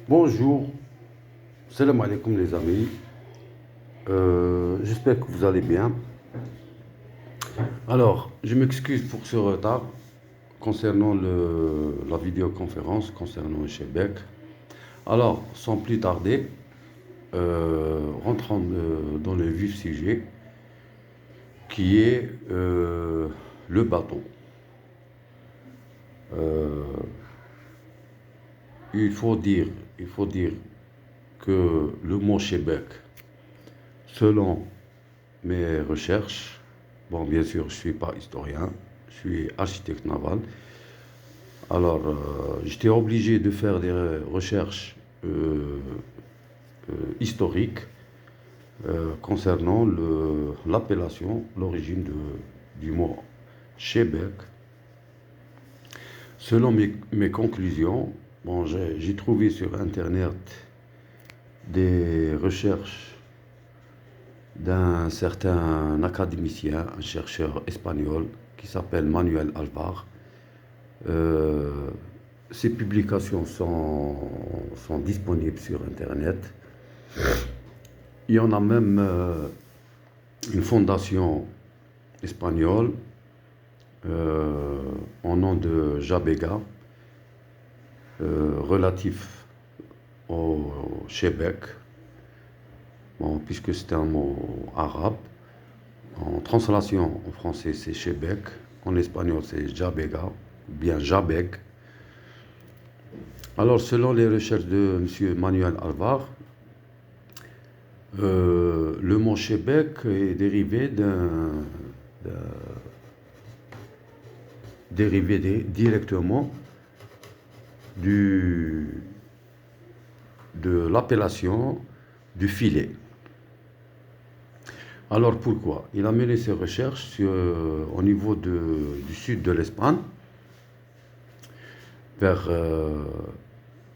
Bonjour, salam alaikum les amis. J'espère que vous allez bien. Alors, je m'excuse pour ce retard concernant la vidéoconférence, concernant le Chebec. Alors, sans plus tarder, rentrons dans le vif sujet qui est le bateau. Euh, il faut dire que le mot Chebec, selon mes recherches, bon, bien sûr, je ne suis pas historien, je suis architecte naval. Alors, j'étais obligé de faire des recherches historiques concernant l'appellation, l'origine du mot Chebec. Selon mes conclusions, bon, j'ai trouvé sur Internet des recherches d'un certain académicien, un chercheur espagnol qui s'appelle Manuel Alvar. Euh, Ces publications sont disponibles sur Internet. Il y en a même une fondation espagnole au nom de Jabega, relatif au Chebec, bon, puisque c'est un mot arabe. En translation en français, c'est Chebec. En espagnol, c'est Jabega, ou bien Jabeg. Alors, selon les recherches de M. Manuel Alvar, le mot Chebec est dérivé directement de l'appellation du filet. Alors pourquoi? Il a mené ses recherches au niveau du sud de l'Espagne, vers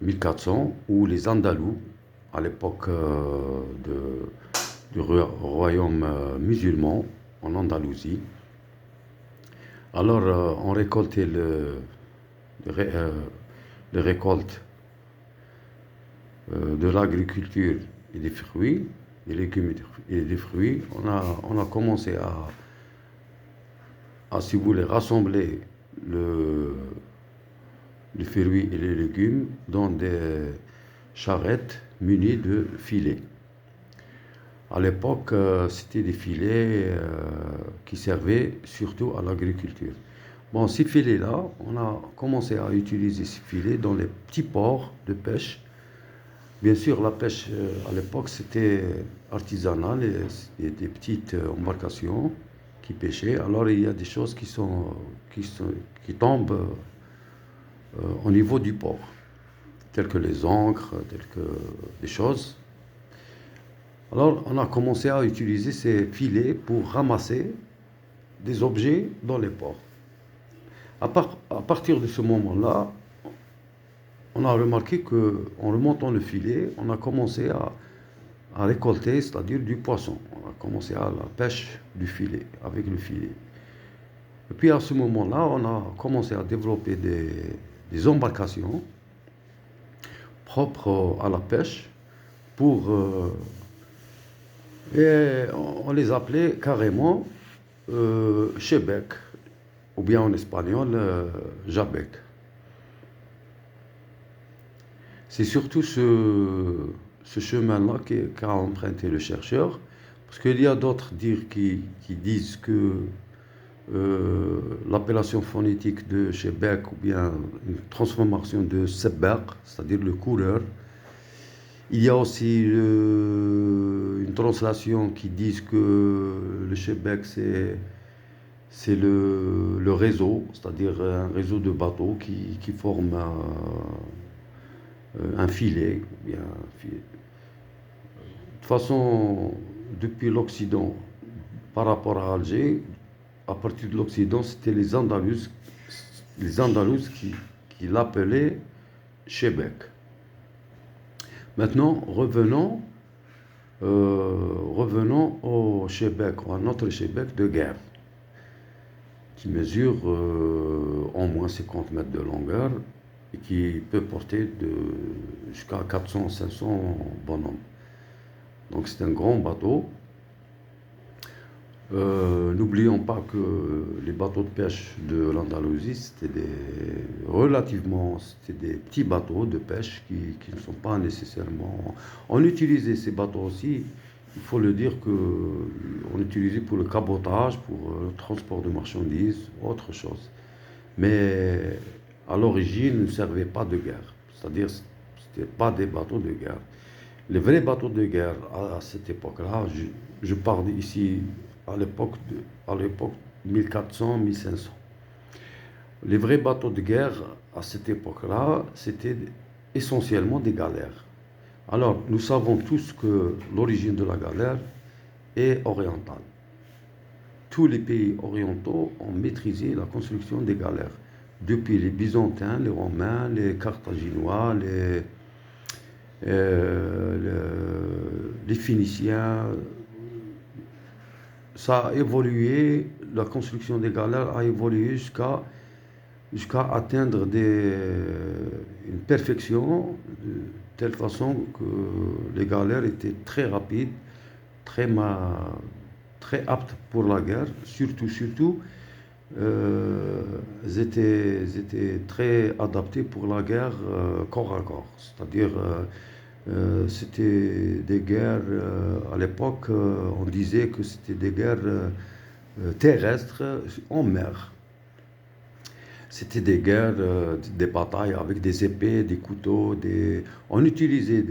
1400, où les Andalous, à l'époque du royaume musulman en Andalousie, alors on récoltait les récoltes de l'agriculture et des fruits, des légumes et des fruits. On a commencé si vous voulez, rassembler les fruits et les légumes dans des charrettes munies de filets. À l'époque, c'était des filets qui servaient surtout à l'agriculture. Bon, ces filets-là, on a commencé à utiliser ces filets dans les petits ports de pêche. Bien sûr, la pêche à l'époque, c'était artisanal et des petites embarcations qui pêchaient. Alors, il y a des choses qui tombent au niveau du port, telles que les ancres, telles que des choses. Alors, on a commencé à utiliser ces filets pour ramasser des objets dans les ports. À partir de ce moment-là, on a remarqué qu'en remontant le filet, on a commencé à récolter, c'est-à-dire du poisson. On a commencé à la pêche du filet, avec le filet. Et puis à ce moment-là, on a commencé à développer des embarcations propres à la pêche et on les appelait carrément Chebec, ou bien en espagnol, Jabek. C'est surtout ce chemin-là qu'a emprunté le chercheur, parce qu'il y a d'autres dires qui disent que l'appellation phonétique de Chebec, ou bien une transformation de Sebek, c'est-à-dire le coureur. Il y a aussi une translation qui dit que le Chebec, c'est le réseau, c'est-à-dire un réseau de bateaux qui forme un filet. Bien, un filet. De toute façon, depuis l'Occident, par rapport à Alger, à partir de l'Occident, c'était les Andalous qui l'appelaient Chebec. Maintenant, revenons au Chebec, à notre Chebec de guerre, qui mesure au moins 50 mètres de longueur et qui peut porter jusqu'à 400-500 bonhommes. Donc c'est un grand bateau. N'oublions pas que les bateaux de pêche de l'Andalousie, c'était des petits bateaux de pêche qui ne sont pas nécessairement... On utilisait ces bateaux aussi, il faut le dire, on utilisait pour le cabotage, pour le transport de marchandises, autre chose. Mais à l'origine, ils ne servaient pas de guerre, c'est-à-dire ce n'étaient pas des bateaux de guerre. Les vrais bateaux de guerre à cette époque-là, je parle ici à l'époque 1400-1500. Les vrais bateaux de guerre à cette époque-là, c'était essentiellement des galères. Alors, nous savons tous que l'origine de la galère est orientale. Tous les pays orientaux ont maîtrisé la construction des galères. Depuis les Byzantins, les Romains, les Carthaginois, les Phéniciens, ça a évolué, la construction des galères a évolué jusqu'à atteindre une perfection de telle façon que les galères étaient très rapides, très, très aptes pour la guerre, surtout, elles étaient très adaptées pour la guerre corps à corps, c'est-à-dire c'était des guerres, à l'époque, on disait que c'était des guerres terrestres en mer. C'était des guerres, des batailles avec des épées, des couteaux, on utilisait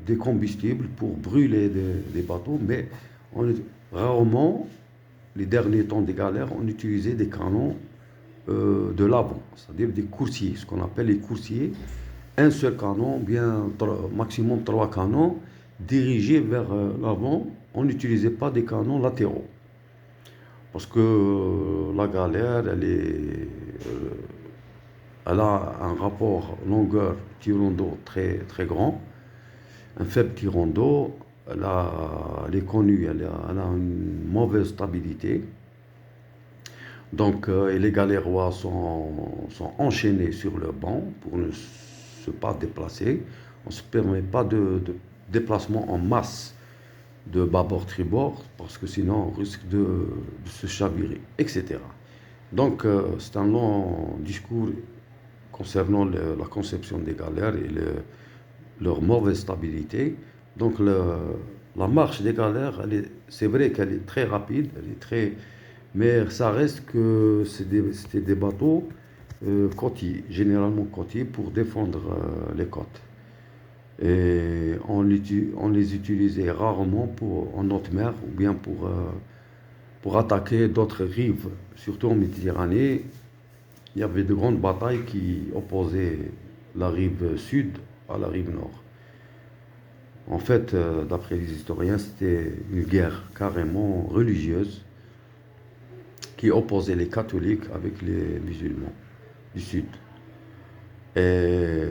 des combustibles pour brûler des bateaux, mais rarement, les derniers temps des galères, on utilisait des canons de l'avant, c'est-à-dire des coursiers, ce qu'on appelle les coursiers. Un seul canon, bien maximum 3 canons, dirigés vers l'avant. On n'utilisait pas des canons latéraux. Parce que la galère, elle a un rapport longueur-tirant d'eau très, très grand, un faible tirant d'eau. Elle est connue, elle a une mauvaise stabilité. Donc, et les galérois sont enchaînés sur le banc pour ne pas déplacer. On ne se permet pas de déplacement en masse de bâbord-tribord parce que sinon on risque de se chavirer, etc. Donc, c'est un long discours concernant la conception des galères et leur mauvaise stabilité. Donc, la marche des galères, c'est vrai qu'elle est très rapide, mais ça reste que c'était des bateaux côtiers, généralement côtiers, pour défendre les côtes. Et on les utilisait rarement en haute mer ou bien pour attaquer d'autres rives, surtout en Méditerranée. Il y avait de grandes batailles qui opposaient la rive sud à la rive nord. En fait, d'après les historiens, c'était une guerre carrément religieuse qui opposait les catholiques avec les musulmans du sud. Et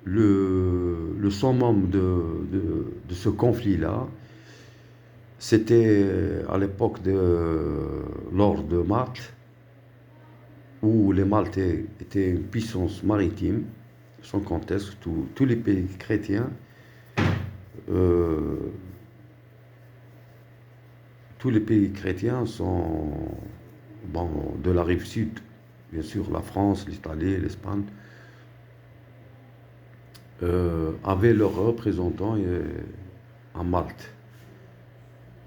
le summum de ce conflit-là, c'était à l'époque de l'ordre de Malte, où les Maltais étaient une puissance maritime, sans conteste. Tous les pays chrétiens, sont de la rive sud, bien sûr, la France, l'Italie, l'Espagne, avaient leurs représentants à Malte.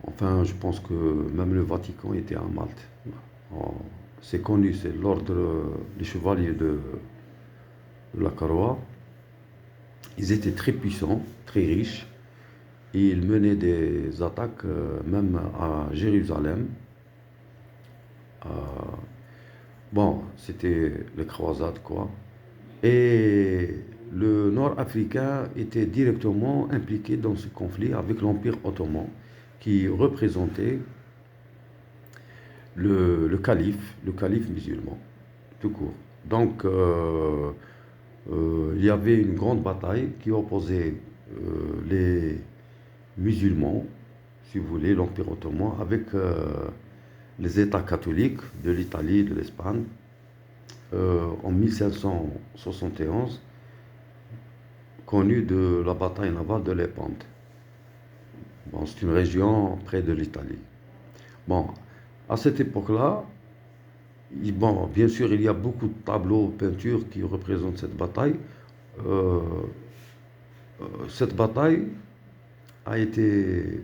Enfin, je pense que même le Vatican était à Malte. C'est connu, c'est l'ordre des chevaliers de la Croix. Ils étaient très puissants, très riches, et ils menaient des attaques même à Jérusalem. Bon, c'était les croisades, quoi. Et le Nord-Africain était directement impliqué dans ce conflit avec l'Empire ottoman, qui représentait le calife musulman, tout court. Donc, il y avait une grande bataille qui opposait les musulmans, si vous voulez, l'Empire ottoman, avec les États catholiques de l'Italie, de l'Espagne. en 1571, connue de la bataille navale de Lépante. Bon, c'est une région près de l'Italie. Bon, à cette époque-là, bon, bien sûr, il y a beaucoup de tableaux, peintures qui représentent cette bataille. Euh, cette bataille a été,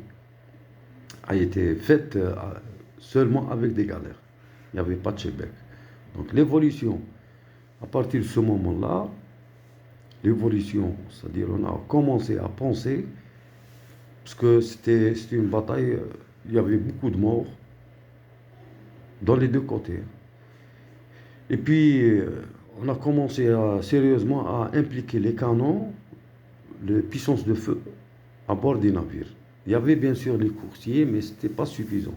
a été faite seulement avec des galères. Il n'y avait pas de Québec. Donc l'évolution, à partir de ce moment-là, l'évolution, c'est-à-dire on a commencé à penser, parce que c'était une bataille, il y avait beaucoup de morts dans les deux côtés. Et puis, on a commencé sérieusement à impliquer les canons, les puissances de feu à bord des navires. Il y avait bien sûr les coursiers, mais ce n'était pas suffisant.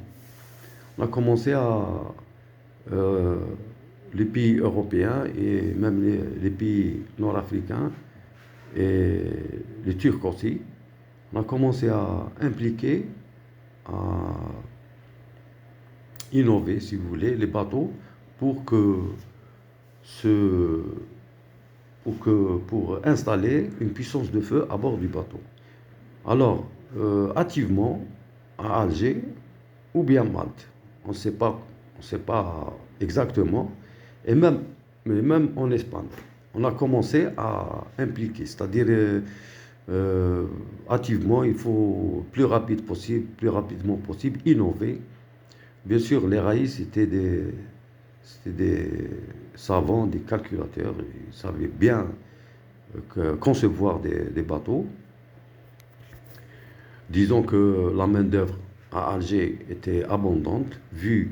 On a commencé à euh, les pays européens et même les pays nord-africains et les Turcs aussi. On a commencé à impliquer, à innover, si vous voulez, les bateaux pour que ce, pour installer une puissance de feu à bord du bateau. Alors, hâtivement, à Alger ou bien Malte, on sait pas exactement, et même, mais même en Espagne, on a commencé à impliquer, c'est-à-dire hâtivement, il faut plus rapidement possible, innover. Bien sûr, les raïs c'était des savants, des calculateurs, ils savaient bien concevoir des bateaux. Disons que la main-d'œuvre à Alger était abondante, vu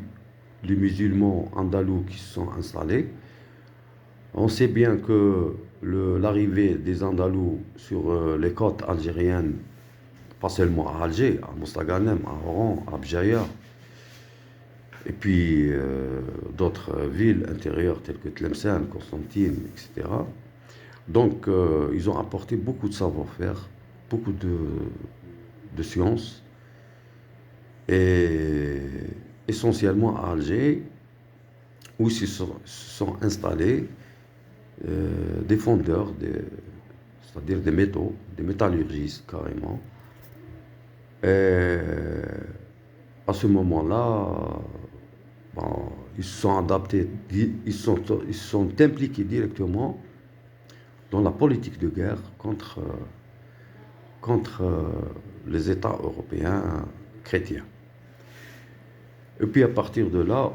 les musulmans andalous qui se sont installés. On sait bien que l'arrivée des Andalous sur les côtes algériennes, pas seulement à Alger, à Mostaganem, à Oran, à Bjaïa, et puis d'autres villes intérieures telles que Tlemcen, Constantine, etc. Donc, ils ont apporté beaucoup de savoir-faire, beaucoup de sciences, et essentiellement à Alger, où se sont installés des fondeurs, c'est-à-dire des métaux, des métallurgistes carrément. Et à ce moment-là, bon, ils se sont adaptés, ils se sont impliqués directement dans la politique de guerre contre les États européens chrétiens. Et puis à partir de là,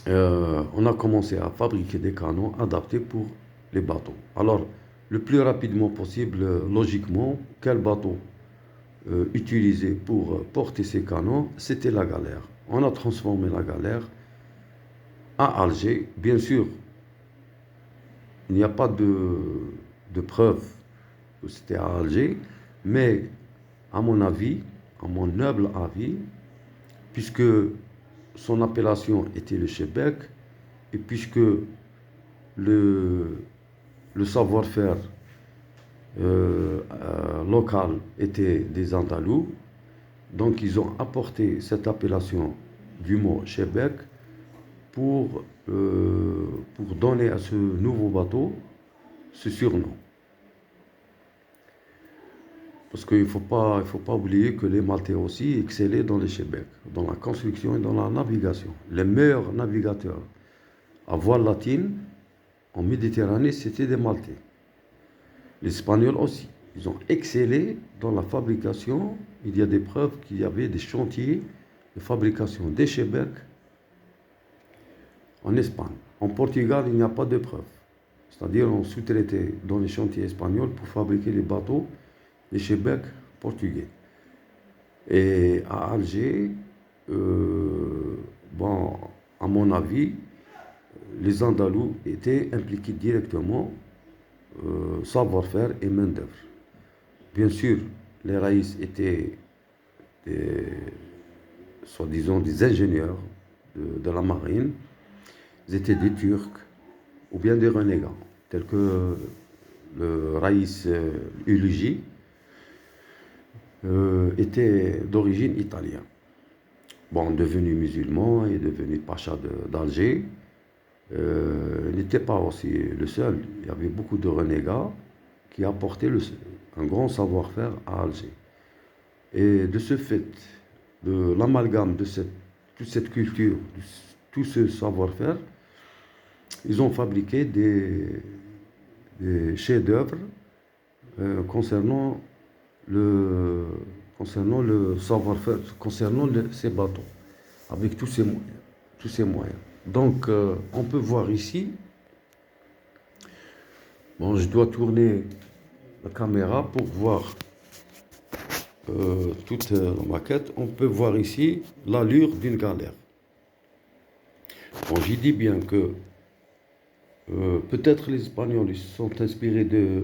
on a commencé à fabriquer des canons adaptés pour les bateaux. Alors, le plus rapidement possible, logiquement, quel bateau utilisé pour porter ces canons? C'était la galère. On a transformé la galère à Alger. Bien sûr, il n'y a pas de preuve que c'était à Alger, mais à mon avis, à mon humble avis, puisque son appellation était le Québec, et puisque le, le savoir-faire local était des Andalous, donc ils ont apporté cette appellation du mot Québec pour donner à ce nouveau bateau ce surnom. Parce qu'il ne faut pas oublier que les Maltais aussi excellaient dans les Québec, dans la construction et dans la navigation. Les meilleurs navigateurs à voile latine en Méditerranée, c'était des Maltais. Les Espagnols aussi. Ils ont excellé dans la fabrication. Il y a des preuves qu'il y avait des chantiers de fabrication des Québec en Espagne. En Portugal, il n'y a pas de preuves. C'est-à-dire, on sous-traitait dans les chantiers espagnols pour fabriquer les bateaux, les Québec portugais. Et à Alger, bon, à mon avis, les Andalous étaient impliqués directement, savoir-faire et main-d'œuvre. Bien sûr, les Raïs étaient soi-disant des ingénieurs de la marine, ils étaient des Turcs ou bien des renégats, tels que le Raïs Uluji était d'origine italienne. Bon, devenu musulman et devenu pacha d'Alger, Il n'était pas aussi le seul. Il y avait beaucoup de renégats qui apportaient un grand savoir-faire à Alger. Et de ce fait, de l'amalgame de toute cette culture, de tout ce savoir-faire, ils ont fabriqué des chefs-d'œuvre concernant concernant le savoir-faire, concernant ces bateaux, avec tous ces moyens. Donc, on peut voir ici, bon, je dois tourner la caméra pour voir toute la maquette. On peut voir ici l'allure d'une galère. Bon, j'ai dit bien que peut-être les Espagnols ils se sont inspirés du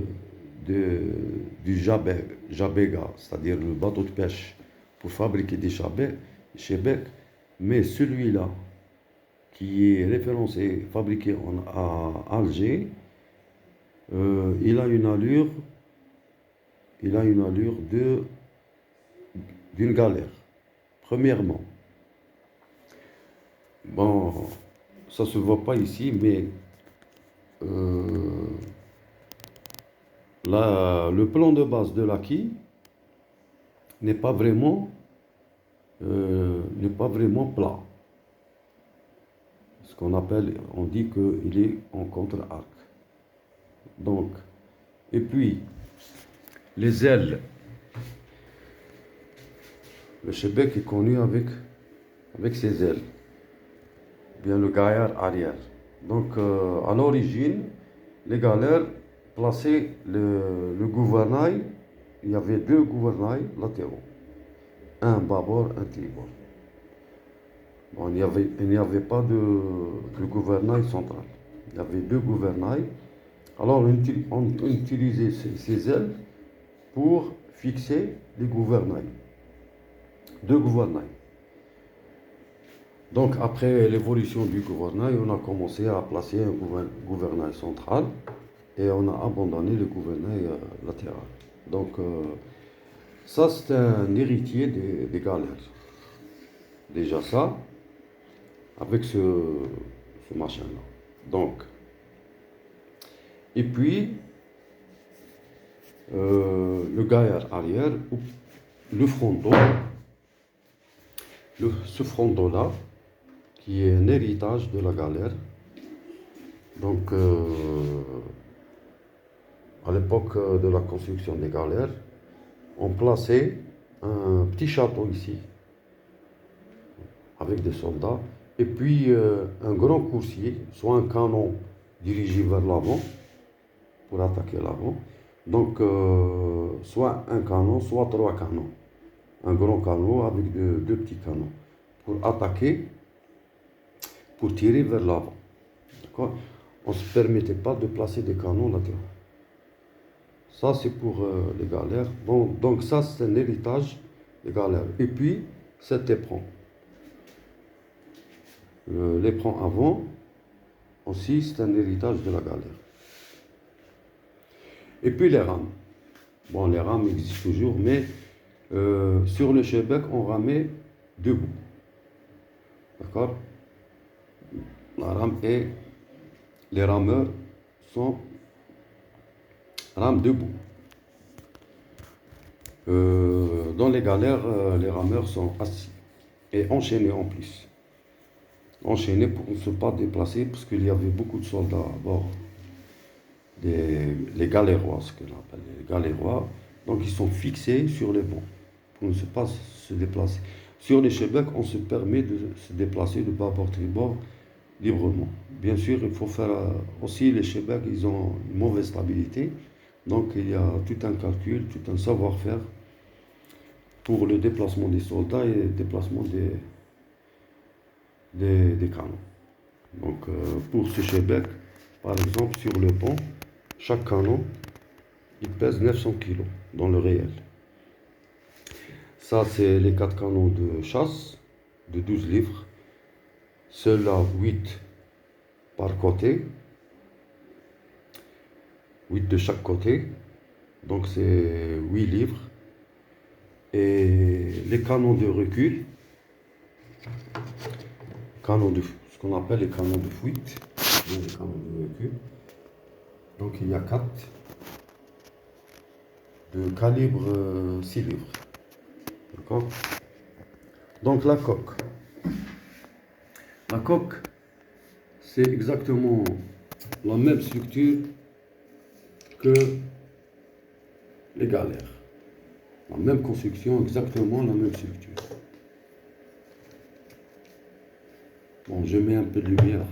jabega, c'est-à-dire le bateau de pêche, pour fabriquer des chebec, mais celui-là, qui est référencé, fabriqué à Alger, il a une allure d'une galère. Premièrement, bon, ça se voit pas ici, mais le plan de base de la quille n'est pas vraiment plat. Ce qu'on appelle, on dit qu'il est en contre-arc. Donc, et puis, les ailes, le chebec est connu avec ses ailes, bien le gaillard arrière. Donc, à l'origine, les galères plaçaient le gouvernail, il y avait deux gouvernails latéraux, un bâbord, un tribord. Bon, il n'y avait pas de gouvernail central, il y avait deux gouvernails. Alors, on utilisait ces ailes pour fixer les gouvernails, deux gouvernails. Donc, après l'évolution du gouvernail, on a commencé à placer un gouvernail central et on a abandonné le gouvernail latéral. Donc, ça, c'est un héritier des galères. Déjà ça, avec ce machin-là. Donc, et puis, le gaillard arrière, le fronton, ce fronton-là, qui est un héritage de la galère. Donc, à l'époque de la construction des galères, on plaçait un petit château ici, avec des soldats, et puis un grand coursier, soit un canon dirigé vers l'avant, pour attaquer l'avant. Donc, soit un canon, soit trois canons. Un grand canon avec deux petits canons, pour attaquer, pour tirer vers l'avant. D'accord? On ne se permettait pas de placer des canons latéraux. Ça, c'est pour les galères. Bon, donc ça, c'est un héritage des galères. Et puis, cet éperon. L'éperon avant, aussi, c'est un héritage de la galère. Et puis les rames. Bon, les rames existent toujours, mais sur le chebec, on ramait debout. D'accord? La rame et les rameurs sont rames debout. Dans les galères, les rameurs sont assis et enchaînés en plus. Enchaînés pour ne pas déplacer parce qu'il y avait beaucoup de soldats à bord. Les galérois, ce qu'on appelle les galérois. Donc ils sont fixés sur les bancs pour ne pas se déplacer. Sur les chebecs, on se permet de se déplacer de bâbord tribord librement. Bien sûr, il faut faire aussi les chebecs, ils ont une mauvaise stabilité. Donc il y a tout un calcul, tout un savoir-faire pour le déplacement des soldats et le déplacement des canons. Donc pour ce chebec, par exemple, sur le pont, chaque canon, il pèse 900 kg dans le réel. Ça, c'est les 4 canons de chasse de 12 livres. Ceux-là, 8 par côté. 8 de chaque côté. Donc, c'est 8 livres. Et les canons de recul, ce qu'on appelle les canons de fuite, bien des canons de véhicule. Donc il y a 4 de calibre 6 livres. D'accord. Donc la coque. La coque, c'est exactement la même structure que les galères. La même construction, exactement la même structure. Bon, je mets un peu de lumière.